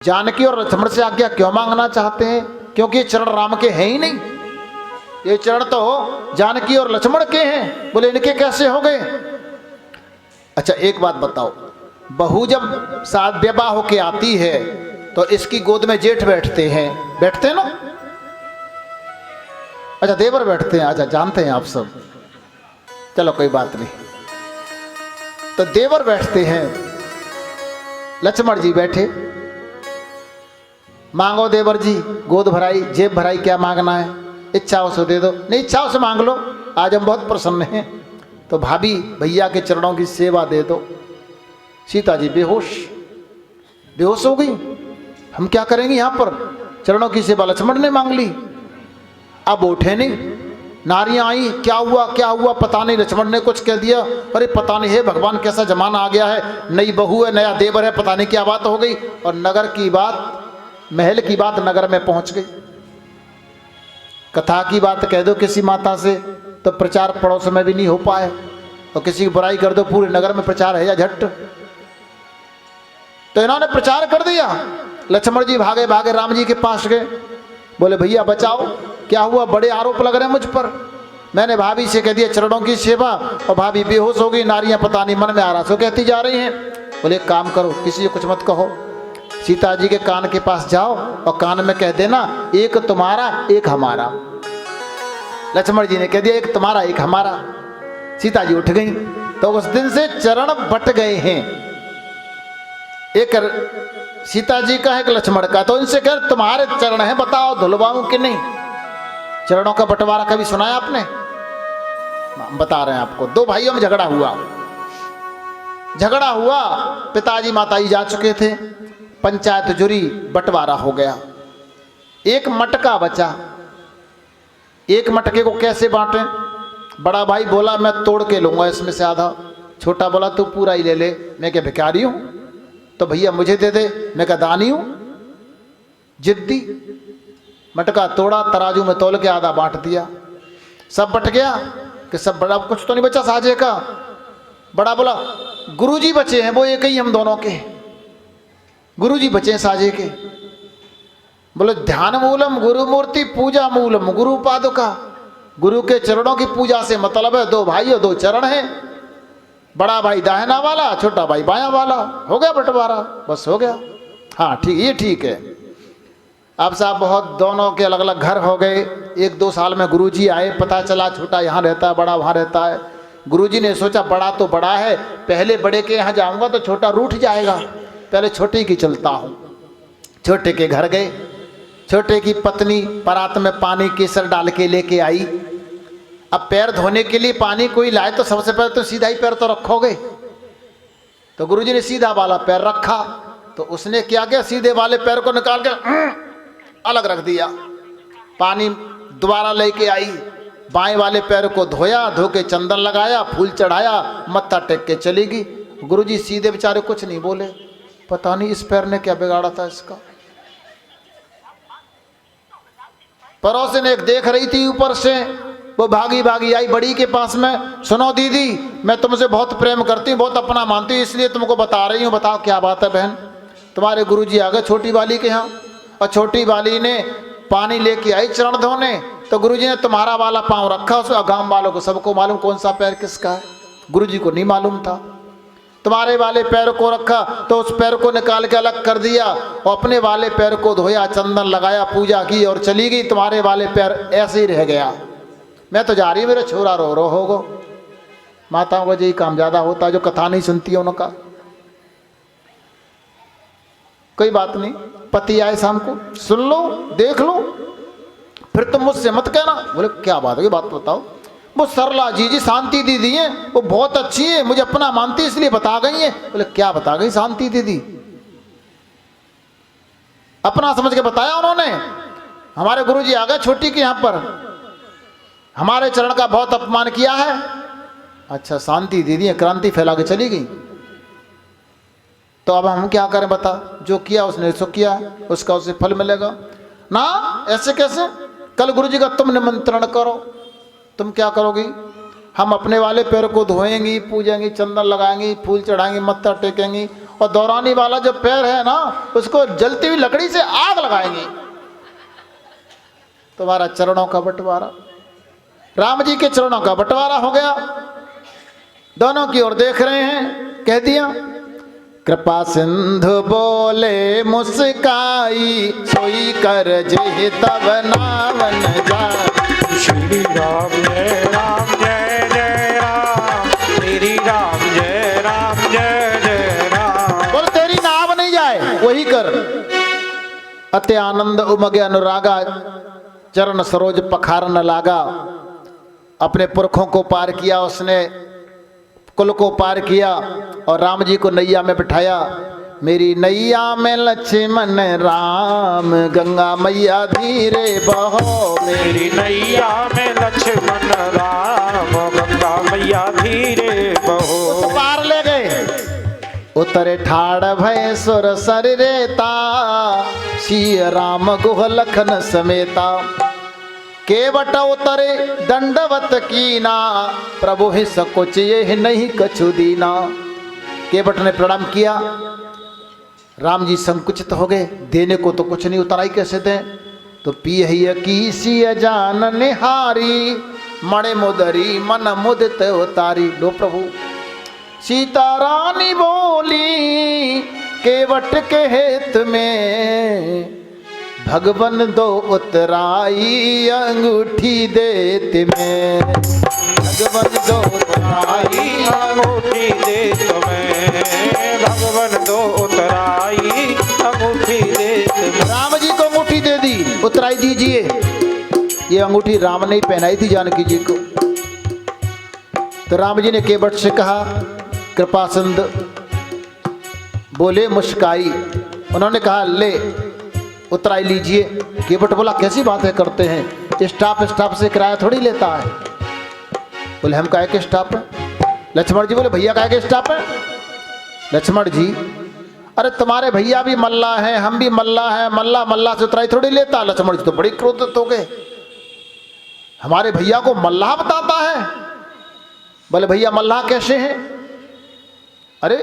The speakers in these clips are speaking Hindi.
जानकी और लक्ष्मण से आज्ञा क्यों मांगना चाहते हैं? क्योंकि ये चरण राम के हैं ही नहीं, ये चरण तो जानकी और लक्ष्मण के हैं। बोले इनके कैसे हो गए? अच्छा एक बात बताओ, बहू जब साथ विवाह होके आती है तो इसकी गोद में जेठ बैठते हैं, बैठते हैं ना? अच्छा देवर बैठते हैं, अच्छा जानते हैं आप सब, चलो कोई बात नहीं। तो देवर बैठते हैं, लक्ष्मण जी बैठे, मांगो देवर जी, गोद भराई जेब भराई, क्या मांगना है? इच्छाओं से दे दो। नहीं इच्छाओं से मांग लो, आज हम बहुत प्रसन्न हैं। तो भाभी भैया के चरणों की सेवा दे दो। सीता जी बेहोश हो गई, हम क्या करेंगे यहाँ पर? चरणों की सेवा लक्ष्मण ने मांग ली, अब उठे नहीं। नारियां आई, क्या हुआ पता नहीं, लक्ष्मण ने कुछ कह दिया, अरे पता नहीं है भगवान कैसा जमाना आ गया है, नई बहू है, नया देवर है, पता नहीं क्या बात हो गई। और नगर की बात, महल की बात नगर में पहुंच गई। कथा की बात कह दो किसी माता से तो प्रचार पड़ोस में भी नहीं हो पाए, और किसी की बुराई कर दो पूरे नगर में प्रचार है या झट। तो इन्होंने प्रचार कर दिया। लक्ष्मण जी भागे भागे राम जी के पास गए, बोले भैया बचाओ, क्या हुआ? बड़े आरोप लग रहे हैं मुझ पर, मैंने भाभी से कह दिया चरणों की सेवा और भाभी बेहोश हो गई, नारियां पता नहीं मन में आ रहा सो कहती जा रही हैं। बोले एक काम करो, किसी को कुछ मत कहो, सीता जी के कान के पास जाओ और कान में कह देना एक तुम्हारा एक हमारा। लक्ष्मण जी ने कह दिया एक तुम्हारा एक हमारा। सीता जी उठ गई। तो उस दिन से चरण बट गए हैं, एक सीता जी का एक लक्ष्मण का। तो इनसे कह तुम्हारे चरण हैं, बताओ धुलवाऊं कि नहीं? चरणों का बंटवारा कभी सुना है आपने? बता रहे हैं आपको। दो भाइयों में झगड़ा हुआ, पिताजी माताजी जा चुके थे, पंचायत जुरी, बंटवारा हो गया। एक मटका बचा, एक मटके को कैसे बांटें? बड़ा भाई बोला मैं तोड़ के लूंगा इसमें से आधा, छोटा बोला तू पूरा ही ले ले। मैं क्या भिखारी हूं? तो भैया मुझे दे दे। मैं क्या दानी हूं? जिद्दी। मटका तोड़ा, तराजू में तोल के आधा बांट दिया, सब बट गया कि सब। बड़ा कुछ तो नहीं बचा साझे का। बड़ा बोला गुरुजी बचे हैं, वो एक ही हम दोनों के, गुरुजी बचे हैं साझे के। बोले ध्यान मूलम गुरु मूर्ति पूजा मूलम गुरु पादुका, गुरु के चरणों की पूजा से मतलब है दो भाई और दो चरण हैं, बड़ा भाई दाहिना वाला, छोटा भाई बायां वाला। हो गया बंटवारा, बस हो गया। हाँ ठीक, ये ठीक है। अब साहब बहुत दोनों के अलग अलग घर हो गए। एक दो साल में गुरुजी आए, पता चला छोटा यहाँ रहता है, बड़ा वहाँ रहता है। गुरुजी ने सोचा बड़ा तो बड़ा है, पहले बड़े के यहाँ जाऊँगा तो छोटा रूठ जाएगा, पहले छोटे की चलता हूँ। छोटे के घर गए, छोटे की पत्नी परात में पानी केसर डाल के लेके आई। अब पैर धोने के लिए पानी कोई लाए तो सबसे पहले तो सीधा ही पैर तो रखोगे। तो गुरुजी ने सीधा वाला पैर रखा, तो उसने क्या किया, सीधे वाले पैर को निकाल के अलग रख दिया। पानी दोबारा लेके आई, बाएं वाले पैर को धोया, धो के चंदन लगाया, फूल चढ़ाया, मत्था टेक के चली गई। गुरुजी सीधे बेचारे कुछ नहीं बोले, पता नहीं इस पैर ने क्या बिगाड़ा था इसका। पड़ोसी ने एक देख रही थी ऊपर से, वो भागी भागी आई बड़ी के पास में, सुनो दीदी मैं तुमसे बहुत प्रेम करती हूँ, बहुत अपना मानती हूँ, इसलिए तुमको बता रही हूँ, बताओ क्या बात है बहन। तुम्हारे गुरुजी आ गए छोटी वाली के यहाँ, और छोटी वाली ने पानी लेके आई चरण धोने, तो गुरुजी ने तुम्हारा वाला पांव रखा, उसको गांव वालों को सबको मालूम कौन सा पैर किसका है, गुरुजी को नहीं मालूम था। तुम्हारे वाले पैर को रखा तो उस पैर को निकाल के अलग कर दिया, और अपने वाले पैर को धोया, चंदन लगाया, पूजा की और चली गई। तुम्हारे वाले पैर ऐसे ही रह गया। मैं तो जा रही, मेरा छोरा रो रो होगो। माताओं को यही काम ज्यादा होता है, जो कथा नहीं सुनती है उनका। कोई बात नहीं, पति आए शाम को, सुन लो देख लो, फिर तुम मुझसे मत कहना। बोले क्या बात है, बात बताओ। वो सरला जी शांति दीदी है, वो बहुत अच्छी है, मुझे अपना मानती है इसलिए बता गई है। बोले क्या बता गई शांति दीदी? अपना समझ के बताया उन्होंने। हमारे गुरुजी आ गए छोटी के यहाँ पर, हमारे चरण का बहुत अपमान किया है। अच्छा शांति दीदी क्रांति फैला के चली गई, तो अब हम क्या करें बता? जो किया उसने सो किया, उसका उसे फल मिलेगा ना। ऐसे कैसे? कल गुरुजी का तुम निमंत्रण करो, तुम क्या करोगी? हम अपने वाले पैर को धोएंगी, पूजेंगी, चंदन लगाएंगी, फूल चढ़ाएंगी, मत्था टेकेंगी, और दौरानी वाला जो पैर है ना, उसको जलती हुई लकड़ी से आग लगाएंगे। तुम्हारा चरणों का बंटवारा, राम जी के चरणों का बंटवारा हो गया। दोनों की ओर देख रहे हैं, कह दिया कृपा सिंधु बोले मुस्काई, सोई कर जय तब नावन जाय। श्री राम जय राम जय जय राम, तेरी राम जय राम जय जय राम। बोल तेरी नाव नहीं जाए, वही कर। अत्य आनंद उमगे अनुरागा, चरण सरोज पखारन लागा। अपने पुरखों को पार किया उसने, कुल को पार किया और राम जी को नैया में बिठाया। मेरी नैया में लक्ष्मण राम, गंगा मैया धीरे बहो। मेरी नैया में लक्ष्मण राम, गंगा मैया धीरे बहो। पार ले गए। उतरे ठाड़ भय सुर सर रेता, सिय राम गुह लखन समेता। केवट उतरे दंडवत कीना, प्रभु ही सकुच ये नहीं कछु दीना। केवट ने प्रणाम किया। राम जी संकुचित हो गए, देने को तो कुछ नहीं, उतराई कैसे दें। तो पिय की सिय जान निहारी, मणे मुदरी मन मुदित उतारी। लो प्रभु। सीता रानी बोली केवट के हेत में, भगवन दो उतराई अंगूठी देत में। भगवन दो उतराई अंगूठी देत में, भगवन दो उतराई अंगूठी देत में। राम जी को अंगूठी दे दी, उतराई दीजिए। ये अंगूठी राम ने पहनाई थी जानकी जी को। तो राम जी ने केवट से कहा कृपा सिंधु बोले मुस्काई। उन्होंने कहा ले उतराई लीजिए। केवट बोला कैसी बातें करते हैं, स्टाफ से किराया थोड़ी लेता है। बोले हम काहे के स्टाफ है। लक्ष्मण जी बोले भैया काहे के स्टाफ है। लक्ष्मण जी अरे तुम्हारे भैया भी मल्ला हैं, हम भी मल्ला हैं, मल्ला मल्ला से उतराई थोड़ी लेता। लक्ष्मण जी तो बड़ी क्रोधित हो गए, हमारे भैया को मल्लाह बताता है। बोले भैया मल्लाह कैसे हैं। अरे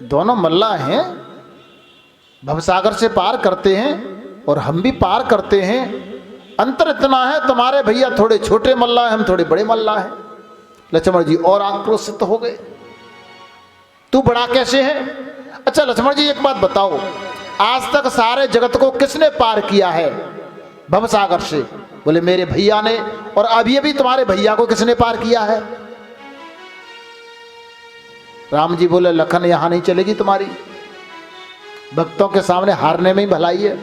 दोनों मल्लाह हैं, भवसागर से पार करते हैं और हम भी पार करते हैं। अंतर इतना है, तुम्हारे भैया थोड़े छोटे मल्लाह हैं, हम थोड़े बड़े मल्लाह हैं। लक्ष्मण जी और आक्रोशित हो गए, तू बड़ा कैसे है। अच्छा लक्ष्मण जी एक बात बताओ, आज तक सारे जगत को किसने पार किया है भवसागर से। बोले मेरे भैया ने। और अभी अभी तुम्हारे भैया को किसने पार किया है। राम जी बोले लखन यहां नहीं चलेगी तुम्हारी, भक्तों के सामने हारने में ही भलाई है।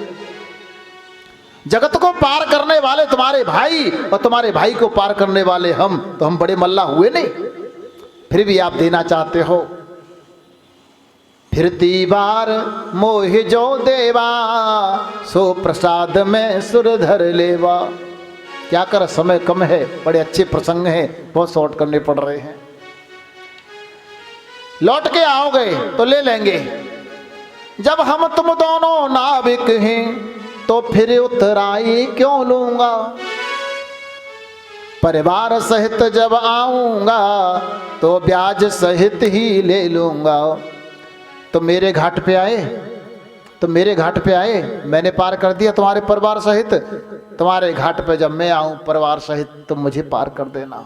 जगत को पार करने वाले तुम्हारे भाई और तुम्हारे भाई को पार करने वाले हम, तो हम बड़े मल्ला हुए नहीं। फिर भी आप देना चाहते हो। फिरती बार मोहि जो देवा, सो प्रसाद में सुर धर लेवा। क्या कर, समय कम है, बड़े अच्छे प्रसंग हैं, बहुत शॉर्ट करने पड़ रहे हैं। लौट के आओगे तो ले लेंगे। जब हम तुम दोनों नाविक हैं तो फिर उतराई क्यों लूंगा। परिवार सहित जब आऊंगा तो ब्याज सहित ही ले लूंगा। तो मेरे घाट पे आए, तो मेरे घाट पे आए, मैंने पार कर दिया तुम्हारे परिवार सहित। तुम्हारे घाट पे जब मैं आऊं परिवार सहित तो मुझे पार कर देना।